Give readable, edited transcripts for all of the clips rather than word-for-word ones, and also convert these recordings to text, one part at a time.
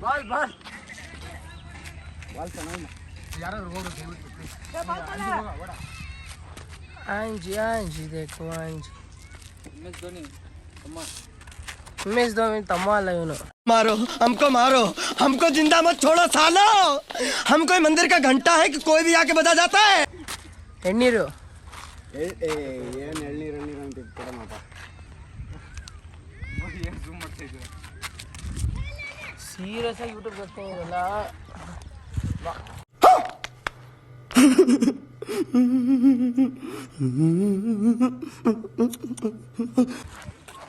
Ball ball ball ಚೆನ್ನಾಗಿಲ್ಲ. ಯಾರಾದ್ರೂ ಹೋಗ್ಬೇಕು ಆಂಜಿ ಆಂಜಿ देखो ಆಂಜಿ MS धोनी तಮ್ಮ ಅಲ್ಲ ಇವನು. मारो हमको जिंदा मत छोड़ो सालो। हम कोई मंदिर का घंटा है कि कोई भी आके बजा जाता है। ಎಣ್ಣೀರು ಏನು ಎಳ್ನೀರು ಅಂತ ಕೊಡೋಣಪ್ಪ. ಸೀರಿಯಸ್ ಆಗಿ ಯೂಟ್ಯೂಬ್ ಬರ್ತಾ ಇರಲ್ಲ.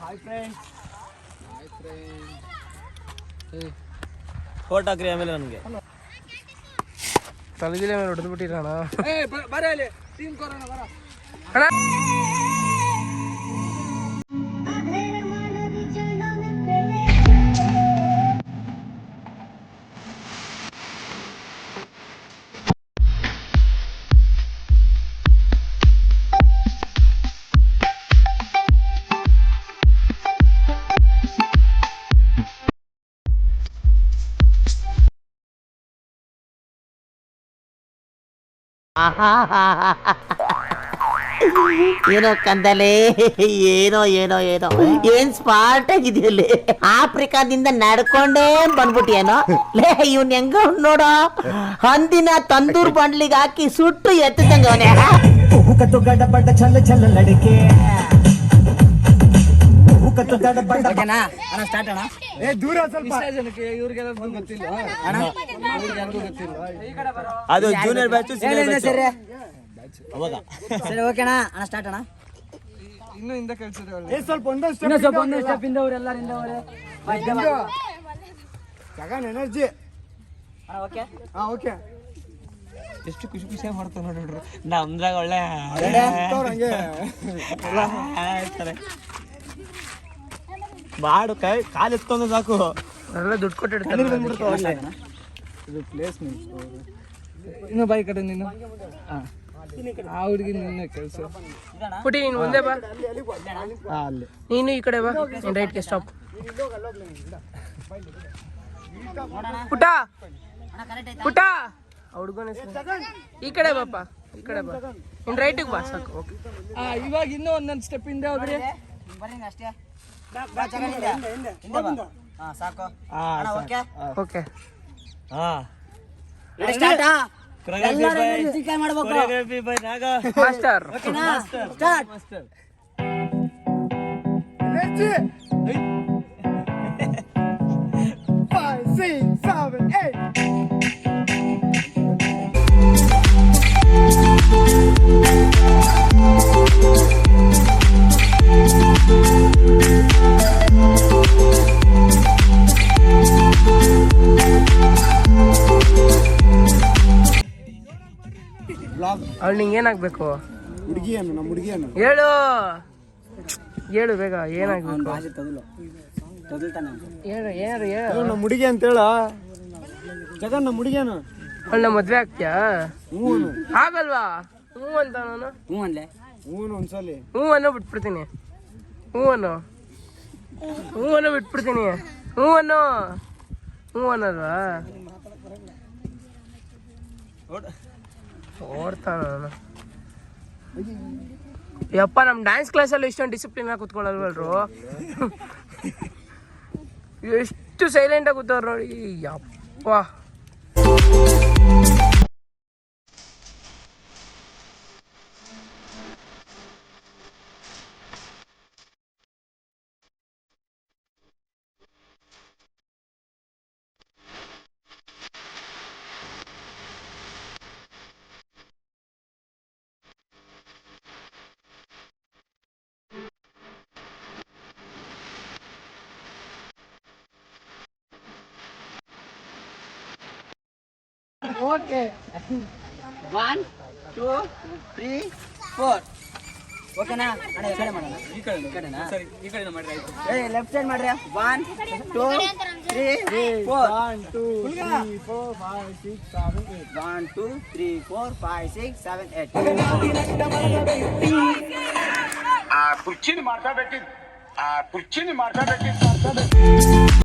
Hi friends. ಫೋಟೋ ಹಾಕ್ರಿ ಆಮೇಲೆ ನನಗೆ. ತಲೆಗಿಲೆ ಮೇಲೆ ಹೊಡೆದು ಬಿಟ್ಟಿರೋಣ ಏನೋ ಕಂದಲೆ, ಏನೋ ಏನೋ ಏನೋ ಏನ್ ಸ್ಮಾರ್ಟ್ ಆಗಿದೆಯಲ್ಲಿ. ಆಫ್ರಿಕಾದಿಂದ ನಡ್ಕೊಂಡೇ ಬಂದ್ಬಿಟ್ಟಿಯೇನೋ ಲೇ. ಇವ್ನ ಹೆಂಗ ನೋಡೋ, ಹಂದಿನ ತಂದೂರ್ ಬಂಡ್ಲಿಗೆ ಹಾಕಿ ಸುಟ್ಟು ಎತ್ತಂಗ ಅವನೇ. ಗಡಬಡ ಚಲ್ಲ ಚಲ್ಲ ಲಡಿಕೆ ದೂರ ಸ್ವಲ್ಪ ಅದು ಜೂನಿಯರ್ ಬ್ಯಾಚ್ ಸರಿ ಓಕೆನಾ ಅಣ್ಣ ಸ್ಟಾರ್ಟ್ ಅಣ್ಣ. ಇನ್ನು ಹಿಂದೆ ಕಳ್ಸಿದ್ರೆ ಸ್ವಲ್ಪ ಒಂದೊಂದು ಸ್ಟೆಪ್ ಇಂದವ್ರು ಎಲ್ಲರಿಂದ ಸಗನ್ ಎನರ್ಜಿ. Okay okay. ಎಷ್ಟು ಖುಷಿ ಖುಷಿಯಾಗಿ ಮಾಡ್ತಾವ ನೋಡ್ರಿ. ನಮ್ದ್ರಾಗ ಒಳ್ಳೆ ಮಾಡು ಕೈ ಕಾಲು ಎತ್ಕೊಂಡು ಸಾಕು. ಎಲ್ಲ ದುಡ್ಡು ಕೊಟ್ಟಿರ್ತಾರೆ. ಇನ್ನು ಬಾಯಿ ಕಡೆ ನೀನು ಆ ಹುಡುಗಿ ನಿನ್ನ ಕೆಲಸ ಪುಟಿ. ನೀನು ಮುಂದೆ ಬಾ, ನೀನು ಈ ಕಡೆ ಬಾ. ರೈಟ್ಗೆ ಸ್ಟಾಪ್. ಪುಟ ಪುಟ ಹುಡುಗನ ಈ ಕಡೆ ಬಾಪ, ಈ ಕಡೆ ಬಾ. ಇನ್ ರೈಟಿಗೆ ಬಾ ಸಾಕು. ಓಕೆ. ಇವಾಗ ಇನ್ನೂ ಒಂದೊಂದು ಸ್ಟೆಪ್ ಹಿಂದೆ ಹೋಗ್ರಿ. ಅಷ್ಟೇ ಸಾಕು. Okay master. ಎನರ್ಜಿ. 5 6 7 8. ಅವಳು ನಿಂಗೆ ಏನಾಗ್ಬೇಕು? ಹುಡುಗಿಯನ್ನು, ನಮ್ಮ ಹುಡುಗಿಯನ್ನು ಹೇಳು ಹೇಳು ಬೇಗ. ಏನಾಗ್ಬೇಕು ಹೇಳು. ಏನಾರು ಹೇಳು. ನಮ್ಮ ಹುಡುಗಿ ಅಂತ ಹೇಳ ಜಗನ್. ನಮ್ಮ ಹುಡುಗಿಯನ್ನು ಅವಳನ್ನ ಮದ್ವೆ ಆಗ್ತೀಯಾ? ಹ್ಞೂ ಆಗಲ್ವಾ? ಹ್ಞೂ ಅಂತ ನಾನು ಹ್ಞೂ ಅನ್ಲೆ. ಹ್ಞೂ ಒಂದ್ಸಲಿ ಹ್ಞೂ ಅನ್ನೋ ಬಿಟ್ಬಿಡ್ತೀನಿ. ಹ್ಞೂ ಅನ್ನೋ, ಹ್ಞೂ ಅನ್ನೋ ಬಿಟ್ಬಿಡ್ತೀನಿ. ಹ್ಞೂ ಅನ್ನೋ, ಹ್ಞೂ ಅನ್ನೋಲ್ವಾ? ಓಡ್ತಾನ ನಾನು. ಯಪ್ಪ, ನಮ್ಮ ಡ್ಯಾನ್ಸ್ ಕ್ಲಾಸಲ್ಲಿ ಇಷ್ಟೊಂದು ಡಿಸಿಪ್ಲಿನ್ ಆಗಿ ಕೂತ್ಕೊಳ್ಳಲ್ವಲ್ರು. ಎಷ್ಟು ಸೈಲೆಂಟಾಗಿ ಕೂತವ್ರು ನೋಡಿ. ಯಪ್ಪ ಓಕೆ. 1 2 3 4 ಓಕೆನಾ ಅಣ್ಣ? ಈ ಕಡೆ ಮಾಡೋಣ. ಈ ಕಡೆನಾ? ಸರಿ, ಈ ಕಡೆ ಮಾಡ್ರಿ. ಆಯ್ತು. ಲೆಫ್ಟ್ ಸೈಡ್ ಮಾಡ್ರಿ. 1 2 3 4 1 2 3 4 5 6 7 8 1 2 3 4 5 6 7 8. ಕುರ್ಚಿನಿ ಮಾಡ್ತಾ ಬೇಕಿತ್ತು.